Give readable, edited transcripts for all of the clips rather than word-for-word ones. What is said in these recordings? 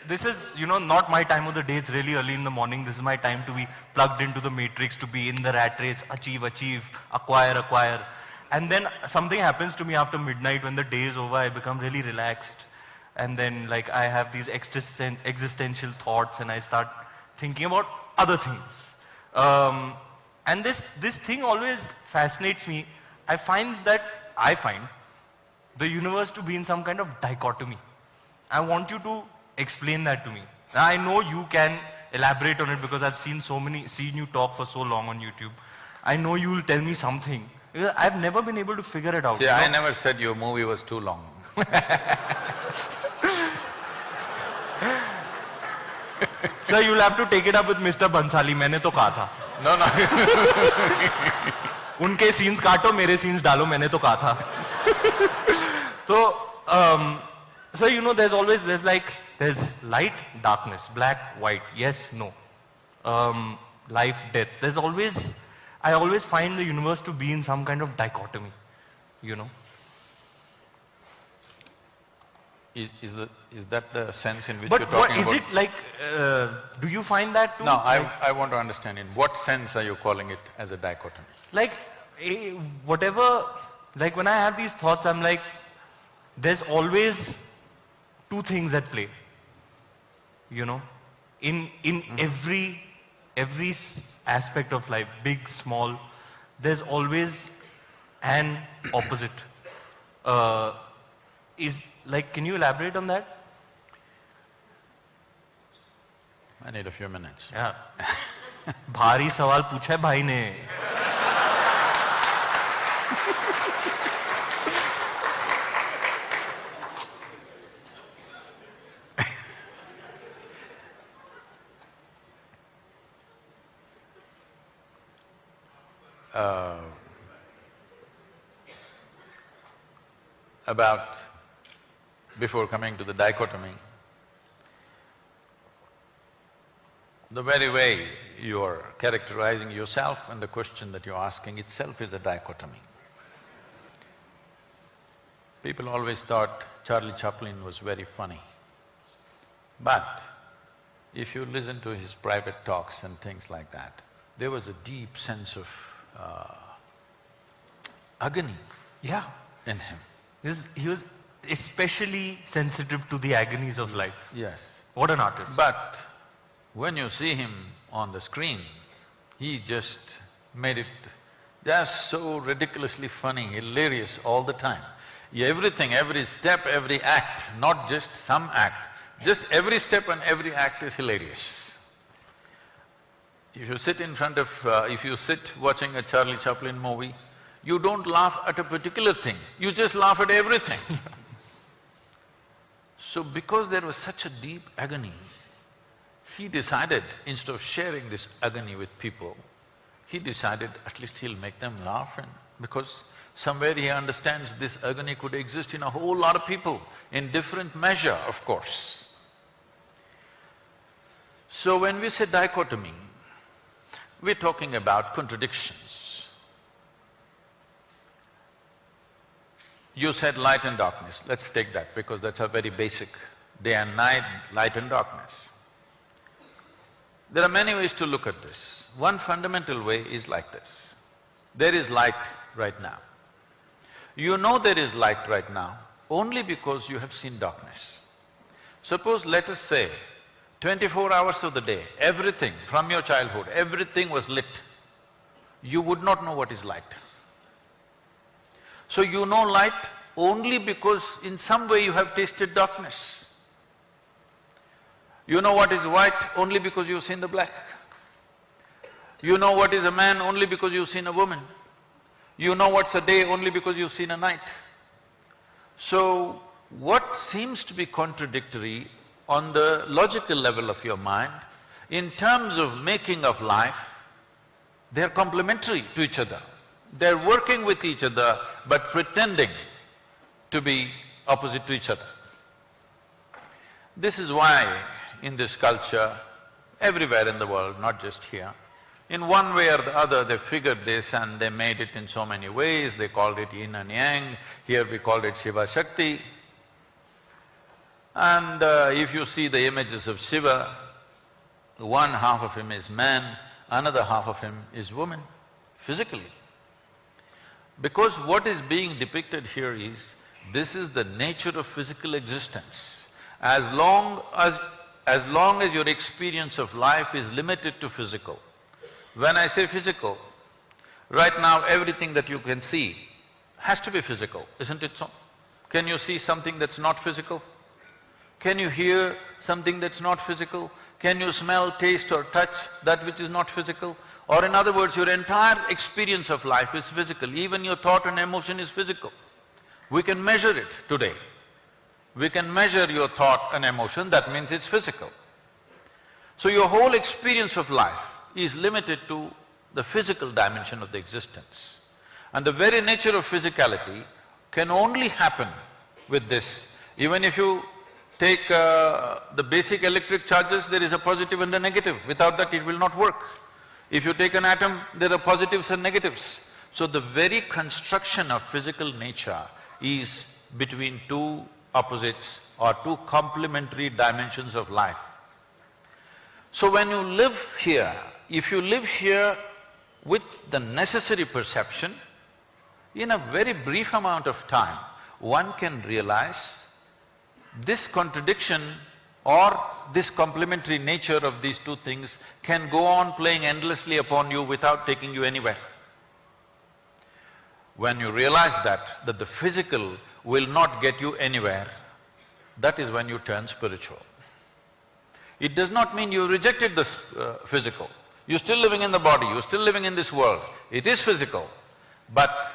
this is, you know, not my time of the day. It's really early in the morning. This is my time to be plugged into the matrix, to be in the rat race, achieve, acquire. And then something happens to me after midnight when the day is over. I become really relaxed. And then like I have these existential thoughts and I start thinking about other things. And this thing always fascinates me. I find the universe to be in some kind of dichotomy. I want you to explain that to me. I know you can elaborate on it because I've seen you talk for so long on YouTube. I know you will tell me something. I've never been able to figure it out. See, I never said your movie was too long. Sir, you'll have to take it up with Mr. Bansali. मैंने तो कहा था. No. उनके scenes काटो, मेरे scenes डालो, मैंने तो कहा था. So you know, there's light, darkness, black, white, yes, no, life, death. I always find the universe to be in some kind of dichotomy, you know. Is that the sense in which you're talking about? But is it like, do you find that too? No, I want to understand in what sense are you calling it as a dichotomy? Like, whatever, like when I have these thoughts, I'm like, there's always two things at play, you know, in every aspect of life, big, small, there's always an opposite. Can you elaborate on that? I need a few minutes. Yeah. भारी सवाल पूछा है भाई ने. Before coming to the dichotomy, the very way you're characterizing yourself and the question that you're asking itself is a dichotomy. People always thought Charlie Chaplin was very funny. But if you listen to his private talks and things like that, there was a deep sense of agony in him. He was especially sensitive to the agonies of life. Yes. What an artist. But when you see him on the screen, he just made it just so ridiculously funny, hilarious all the time. Everything, every step, every act, not just some act, just every step and every act is hilarious. If you sit watching a Charlie Chaplin movie, you don't laugh at a particular thing, you just laugh at everything. So because there was such a deep agony, he decided, instead of sharing this agony with people, he decided at least he'll make them laugh, and because somewhere he understands this agony could exist in a whole lot of people, in different measure, of course. So when we say dichotomy, we're talking about contradictions. You said light and darkness, let's take that because that's a very basic, day and night, light and darkness. There are many ways to look at this. One fundamental way is like this. There is light right now. You know there is light right now only because you have seen darkness. Suppose, let us say, 24 hours of the day, everything from your childhood, everything was lit, you would not know what is light. So you know light only because in some way you have tasted darkness. You know what is white only because you've seen the black. You know what is a man only because you've seen a woman. You know what's a day only because you've seen a night. So, what seems to be contradictory on the logical level of your mind, in terms of making of life, they're complementary to each other. They're working with each other but pretending to be opposite to each other. This is why in this culture, everywhere in the world, not just here, in one way or the other they figured this and they made it in so many ways, they called it yin and yang, here we called it Shiva Shakti. And if you see the images of Shiva, one half of him is man, another half of him is woman, physically. Because what is being depicted here is, this is the nature of physical existence. As long as your experience of life is limited to physical. When I say physical, right now everything that you can see has to be physical, isn't it so? Can you see something that's not physical? Can you hear something that's not physical? Can you smell, taste or touch that which is not physical? Or in other words, your entire experience of life is physical, even your thought and emotion is physical. We can measure it today. We can measure your thought and emotion, that means it's physical. So your whole experience of life is limited to the physical dimension of the existence. And the very nature of physicality can only happen with this. Even if you take the basic electric charges, there is a positive and a negative. Without that, it will not work. If you take an atom, there are positives and negatives. So the very construction of physical nature is between two opposites or two complementary dimensions of life. So when you live here, if you live here with the necessary perception, in a very brief amount of time, one can realize this contradiction or this complementary nature of these two things can go on playing endlessly upon you without taking you anywhere. When you realize that the physical will not get you anywhere, that is when you turn spiritual. It does not mean you rejected the physical. You're still living in the body, you're still living in this world. It is physical, but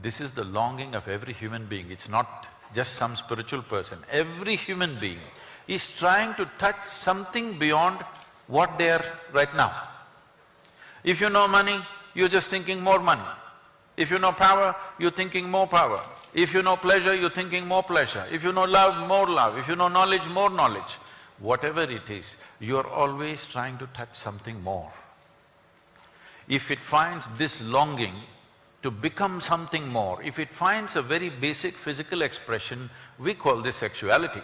this is the longing of every human being. It's not just some spiritual person. Every human being is trying to touch something beyond what they are right now. If you know money, you're just thinking more money. If you know power, you're thinking more power. If you know pleasure, you're thinking more pleasure. If you know love, more love. If you know knowledge, more knowledge. Whatever it is, you're always trying to touch something more. If it finds this longing to become something more, if it finds a very basic physical expression, we call this sexuality.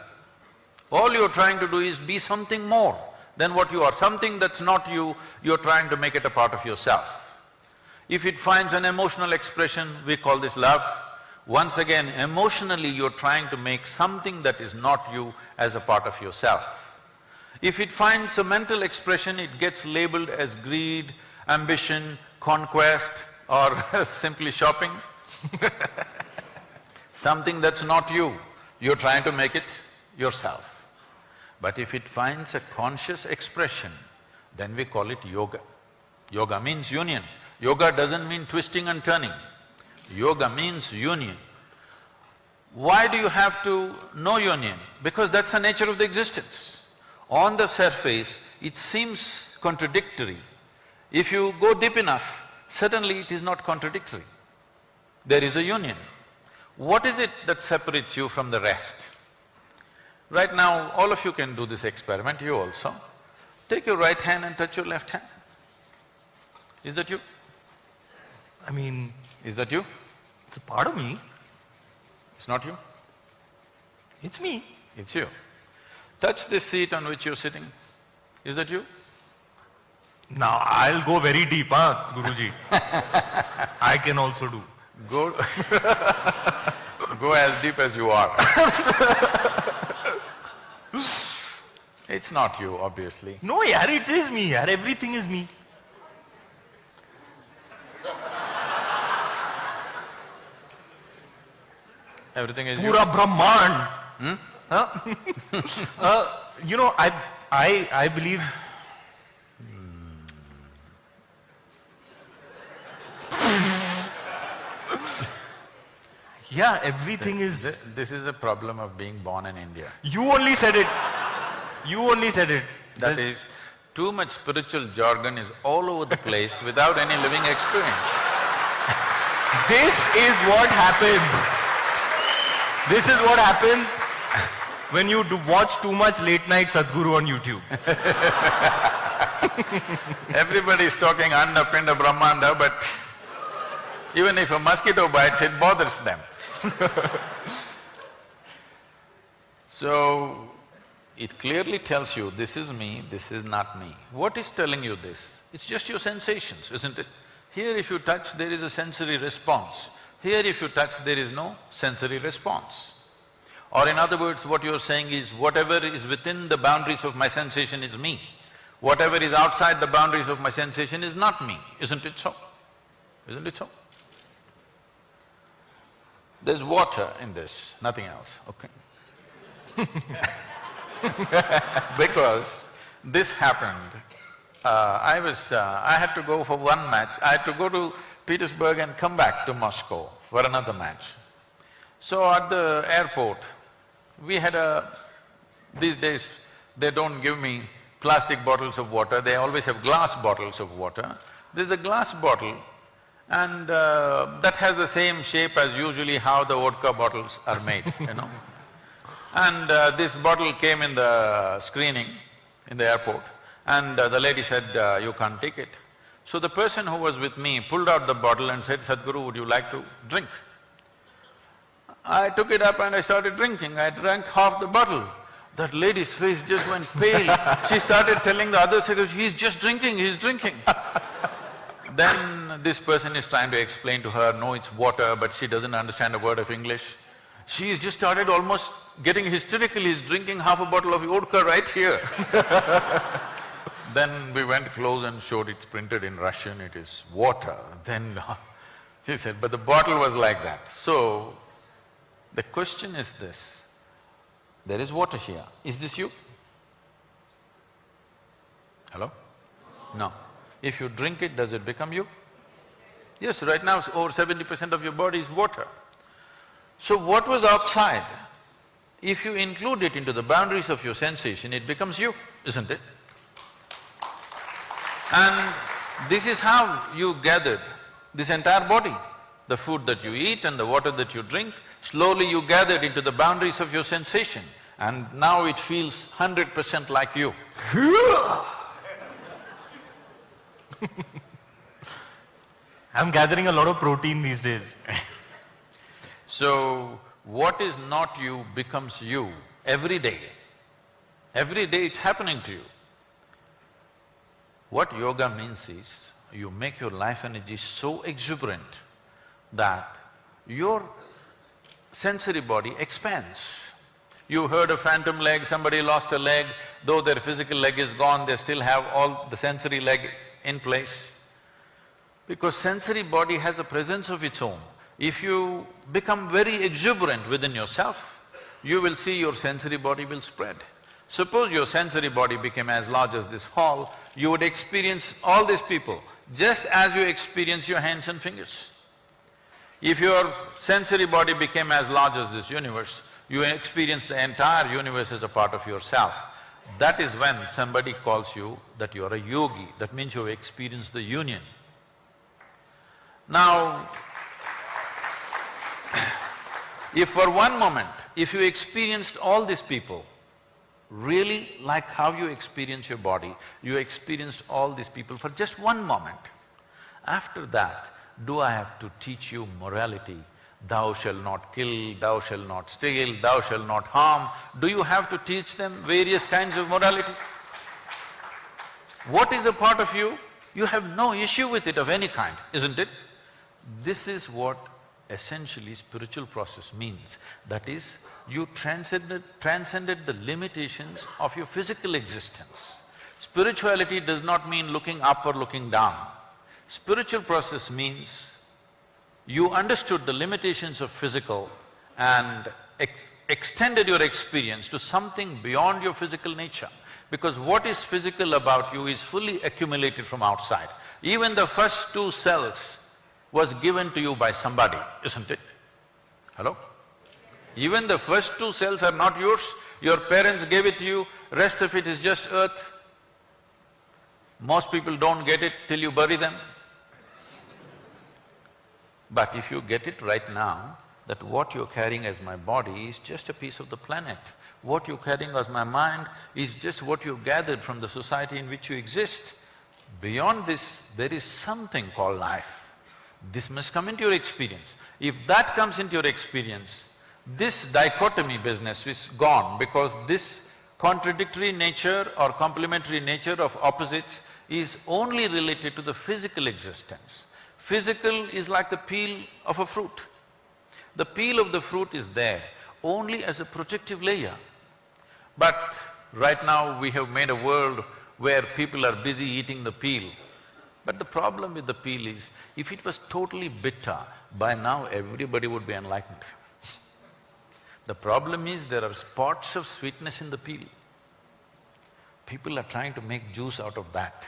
All you're trying to do is be something more than what you are. Something that's not you, you're trying to make it a part of yourself. If it finds an emotional expression, we call this love. Once again, emotionally you're trying to make something that is not you as a part of yourself. If it finds a mental expression, it gets labeled as greed, ambition, conquest or simply shopping. Something that's not you, you're trying to make it yourself. But if it finds a conscious expression, then we call it yoga. Yoga means union. Yoga doesn't mean twisting and turning. Yoga means union. Why do you have to know union? Because that's the nature of the existence. On the surface, it seems contradictory. If you go deep enough, suddenly it is not contradictory. There is a union. What is it that separates you from the rest? Right now, all of you can do this experiment, you also. Take your right hand and touch your left hand. Is that you? I mean… Is that you? It's a part of me. It's not you? It's me. It's you. Touch this seat on which you're sitting. Is that you? Now I'll go very deep, Guruji. I can also do. Go go as deep as you are. It's not you, obviously. No, yaar, it is me, yaar. Everything is me. Everything is Pura you. Brahmand. You know, I believe… Yeah, everything is… This is a problem of being born in India. You only said it. You only said it. That is, too much spiritual jargon is all over the place without any living experience. This is what happens. This is what happens when you watch too much late night Sadhguru on YouTube. Everybody is talking Anda, Pinda, Brahmanda, but even if a mosquito bites, it bothers them. So, it clearly tells you, this is me, this is not me. What is telling you this? It's just your sensations, isn't it? Here if you touch, there is a sensory response. Here if you touch, there is no sensory response. Or in other words, what you're saying is, whatever is within the boundaries of my sensation is me. Whatever is outside the boundaries of my sensation is not me, isn't it so? Isn't it so? There's water in this, nothing else, okay? Because this happened, I had to go for one match, I had to go to Petersburg and come back to Moscow for another match. So at the airport, we had these days they don't give me plastic bottles of water, they always have glass bottles of water. There's a glass bottle and that has the same shape as usually how the vodka bottles are made, you know. And this bottle came in the screening in the airport and the lady said, you can't take it. So the person who was with me pulled out the bottle and said, Sadhguru, would you like to drink? I took it up and I started drinking, I drank half the bottle. That lady's face just went pale. She started telling the other secretary, he's just drinking, he's drinking. Then this person is trying to explain to her, no, it's water, but she doesn't understand a word of English. She's just started almost getting hysterical, he's drinking half a bottle of vodka right here. Then we went close and showed it's printed in Russian, it is water. Then she said, but the bottle was like that. So, the question is this, there is water here, is this you? Hello? No. If you drink it, does it become you? Yes, right now over 70% of your body is water. So what was outside, if you include it into the boundaries of your sensation, it becomes you, isn't it? And this is how you gathered this entire body. The food that you eat and the water that you drink, slowly you gathered into the boundaries of your sensation and now it feels 100% like you. I'm gathering a lot of protein these days. So, what is not you becomes you every day. Every day it's happening to you. What yoga means is, you make your life energy so exuberant that your sensory body expands. You heard a phantom leg, somebody lost a leg, though their physical leg is gone, they still have all the sensory leg in place. Because sensory body has a presence of its own. If you become very exuberant within yourself, you will see your sensory body will spread. Suppose your sensory body became as large as this hall, you would experience all these people just as you experience your hands and fingers. If your sensory body became as large as this universe, you experience the entire universe as a part of yourself. That is when somebody calls you that you are a yogi, that means you have experienced the union. Now, if for one moment, if you experienced all these people, really like how you experience your body, you experienced all these people for just one moment. After that, do I have to teach you morality? Thou shalt not kill, thou shalt not steal, thou shalt not harm. Do you have to teach them various kinds of morality? What is a part of you? You have no issue with it of any kind, isn't it? This is what essentially spiritual process means. That is, you transcended the limitations of your physical existence. Spirituality does not mean looking up or looking down. Spiritual process means you understood the limitations of physical and extended your experience to something beyond your physical nature. Because what is physical about you is fully accumulated from outside. Even the first 2 cells was given to you by somebody, isn't it? Hello? Even the first 2 cells are not yours, your parents gave it to you, rest of it is just earth. Most people don't get it till you bury them. But if you get it right now, that what you're carrying as my body is just a piece of the planet. What you're carrying as my mind is just what you've gathered from the society in which you exist. Beyond this, there is something called life. This must come into your experience. If that comes into your experience, This dichotomy business is gone because this contradictory nature or complementary nature of opposites is only related to the physical existence. Physical is like the peel of a fruit. The peel of the fruit is there only as a protective layer. But right now we have made a world where people are busy eating the peel. But the problem with the peel is, if it was totally bitter, by now everybody would be enlightened. The problem is there are spots of sweetness in the peel. People are trying to make juice out of that.